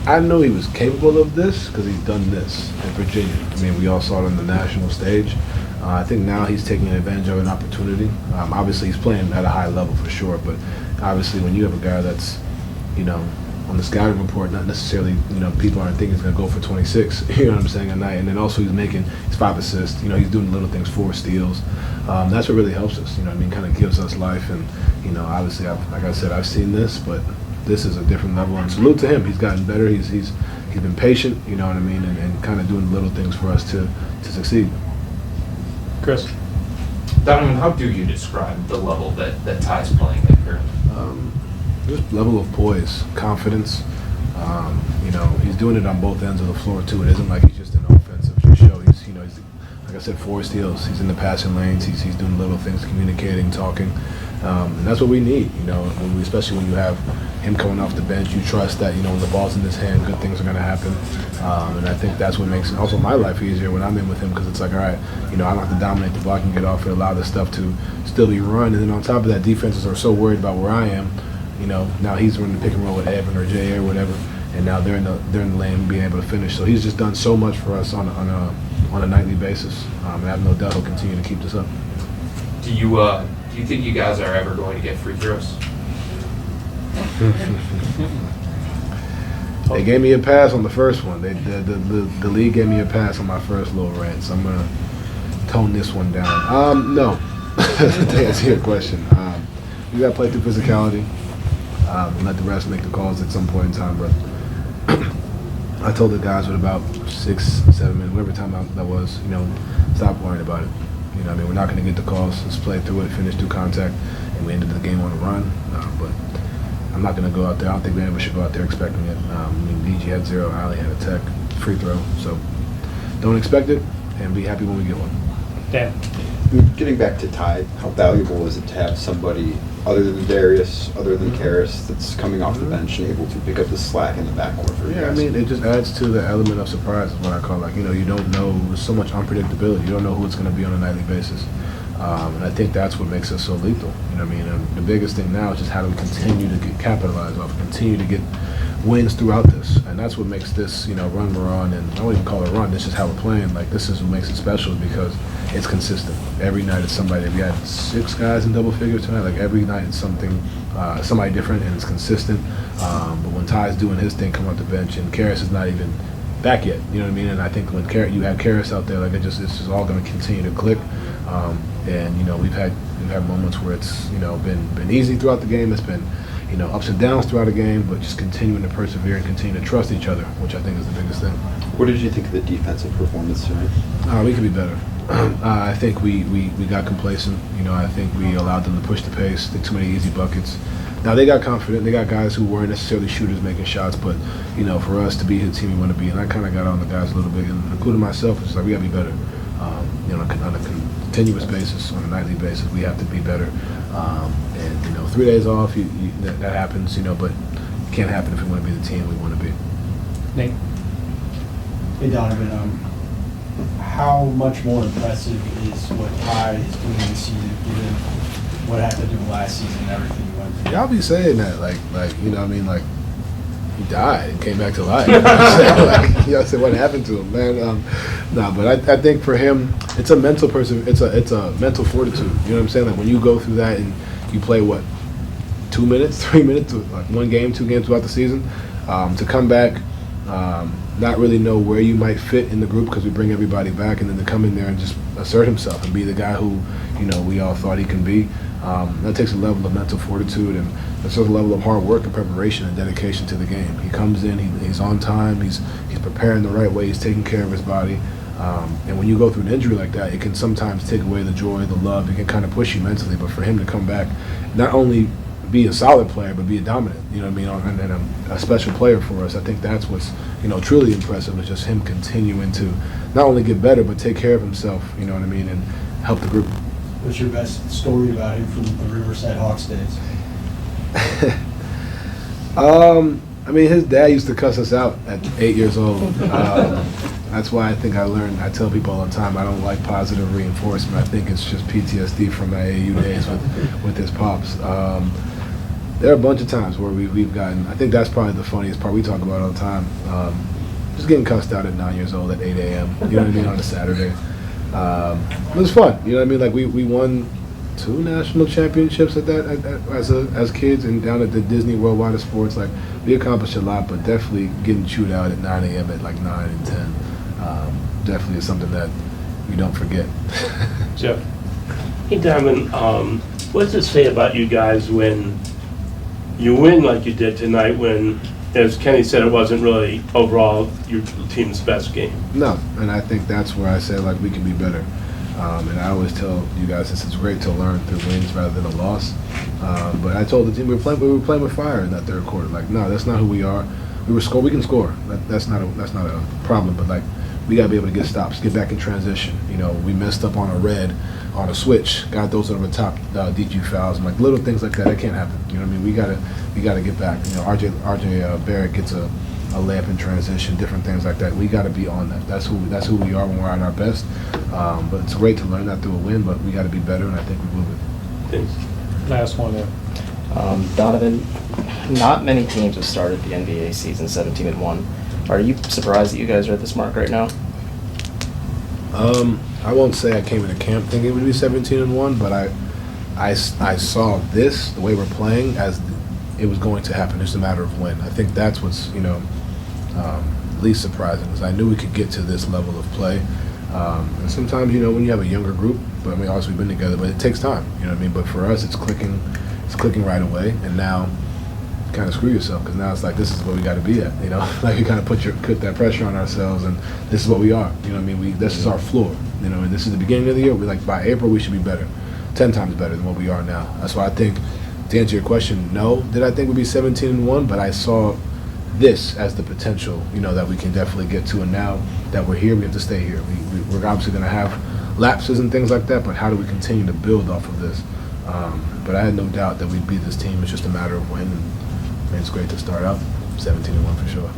I know he was capable of this because he's done this in Virginia. I mean, we all saw it on the national stage. I think now he's taking advantage of an opportunity. Obviously, he's playing at a high level for sure, but obviously when you have a guy that's, on the scouting report, not necessarily, people aren't thinking he's going to go for 26, you know what I'm saying, a night. And then also he's 5 assists, he's doing little things, 4 steals. That's what really helps us, kind of gives us life. And, obviously, like I said, I've seen this, but this is a different level. And salute to him. He's gotten better. He's been patient, you know what I mean, and kind of doing little things for us to succeed. Chris? Donovan, how do you describe the level that Ty's playing at currently? Just level of poise, confidence. He's doing it on both ends of the floor too. It isn't like he's just an offensive show. He's like I said, 4 steals. He's in the passing lanes. He's doing little things, communicating, talking, and that's what we need. Especially when you have him coming off the bench, you trust that when the ball's in his hand, good things are going to happen. And I think that's what makes also my life easier when I'm in with him, because it's like, all right, I don't have to dominate the block and get off it, allow this stuff to still be run. And then on top of that, defenses are so worried about where I am. Now he's running the pick and roll with Evan or Jay or whatever, and now they're in the lane being able to finish. So he's just done so much for us on a nightly basis. And I have no doubt he'll continue to keep this up. Do you think you guys are ever going to get free throws? They gave me a pass on the first one. The league gave me a pass on my first little rant, so I'm gonna tone this one down. No, to answer your question, you gotta play through physicality. Let the refs make the calls at some point in time, but I told the guys with about 6, 7 minutes, whatever time that was, stop worrying about it. We're not going to get the calls. Let's play through it, finish through contact, and we ended the game on a run. But I'm not going to go out there. I don't think we ever should go out there expecting it. DG had 0, Ali had a tech, free throw. So don't expect it, and be happy when we get one. Dan. Getting back to Ty, how valuable is it to have somebody other than Darius, other than Karras, that's coming off the bench and able to pick up the slack in the backcourt for you guys? It just adds to the element of surprise, is what I call you don't know. There's so much unpredictability. You don't know who it's going to be on a nightly basis. And I think that's what makes us so lethal. And the biggest thing now is just how do we continue to get capitalized off, continue to get wins throughout this, and that's what makes this run we're on. And I don't even call it a run. This is how we're playing. This is what makes it special, because it's consistent. Every night it's somebody. We had 6 guys in double figures tonight. Every night it's somebody different, and it's consistent. But when Ty's doing his thing, coming off the bench, and Karras is not even back yet, you know what I mean? And I think when you have Karras out there, it's just all going to continue to click. And we've had moments where it's been easy throughout the game. It's been ups and downs throughout the game, but just continuing to persevere and continue to trust each other, which I think is the biggest thing. What did you think of the defensive performance tonight? We could be better. I think we got complacent. I think we allowed them to push the pace, take too many easy buckets. Now they got confident. They got guys who weren't necessarily shooters making shots, but for us to be the team we want to be, and I kind of got on the guys a little bit, including myself. It's we got to be better. On a continuous basis, on a nightly basis, we have to be better. And 3 days off, that happens. But it can't happen if we want to be the team we want to be. Nate. Hey Donovan, how much more impressive is what Ty is doing this season, given what happened to him last season and everything he went through? Y'all be saying that, he died and came back to life. Y'all say what happened to him, man. But I think for him, it's a mental it's a mental fortitude. You know what I'm saying? When you go through that and you play 2 minutes, 3 minutes, 1 game, 2 games throughout the season, to come back. Not really know where you might fit in the group, because we bring everybody back, and then to come in there and just assert himself and be the guy who we all thought he can be. That takes a level of mental fortitude, and that's a level of hard work and preparation and dedication to the game. He comes in, he's on time, he's preparing the right way, he's taking care of his body. And when you go through an injury like that, it can sometimes take away the joy, the love. It can kind of push you mentally. But for him to come back, not only be a solid player, but be a dominant, and a special player for us. I think that's what's, truly impressive, is just him continuing to not only get better, but take care of himself, and help the group. What's your best story about him from the Riverside Hawks days? His dad used to cuss us out at 8 years old. That's why I tell people all the time, I don't like positive reinforcement. I think it's just PTSD from my AAU days with his pops. there are a bunch of times where we've gotten, I think that's probably the funniest part we talk about all the time. Just getting cussed out at 9 years old at 8 a.m., you know what I mean, on a Saturday. It was fun, you know what I mean? Like, we won 2 national championships as kids and down at the Disney Worldwide of Sports. Like, we accomplished a lot, but definitely getting chewed out at 9 a.m. at like 9 and 10 definitely is something that we don't forget. Jeff? Hey, Donovan, what does it say about you guys when you win like you did tonight when, as Kenny said, it wasn't really overall your team's best game? No, and I think that's where I say, like, we can be better. And I always tell you guys this is great to learn through wins rather than a loss. But I told the team we were playing with fire in that third quarter. Like, no, that's not who we are. We can score. That's not a problem. But like, we gotta be able to get stops, get back in transition. You know, we messed up on a red, on a switch, got those over the top DQ fouls, and like little things like that. That can't happen. You know what I mean? We gotta get back. You know, RJ Barrett gets a layup in transition, different things like that. We got to be on that. That's who we are when we're at our best. But it's great to learn that through a win. But we got to be better, and I think we will be. Thanks. Last one there. Donovan, not many teams have started the NBA season 17-1. Are you surprised that you guys are at this mark right now? I won't say I came into camp thinking it would be 17-1, but I saw this, the way we're playing, as it was going to happen. It's a matter of when. I think that's what's least surprising, because I knew we could get to this level of play. And sometimes, when you have a younger group, but I mean, obviously we've been together, but it takes time. You know what I mean? But for us, it's clicking right away. And now, kind of screw yourself, because now it's like, this is where we got to be at. Like, you kind of put that pressure on ourselves, and this is what we are. You know what I mean? This is our floor. And this is the beginning of the year. We by April we should be better, 10 times better than what we are now. That's why I think, to answer your question, no, did I think we'd be 17-1? But I saw this as the potential, that we can definitely get to. And now that we're here, we have to stay here. We're obviously going to have lapses and things like that, but how do we continue to build off of this? But I had no doubt that we'd beat this team. It's just a matter of when. And it's great to start out 17-1 for sure.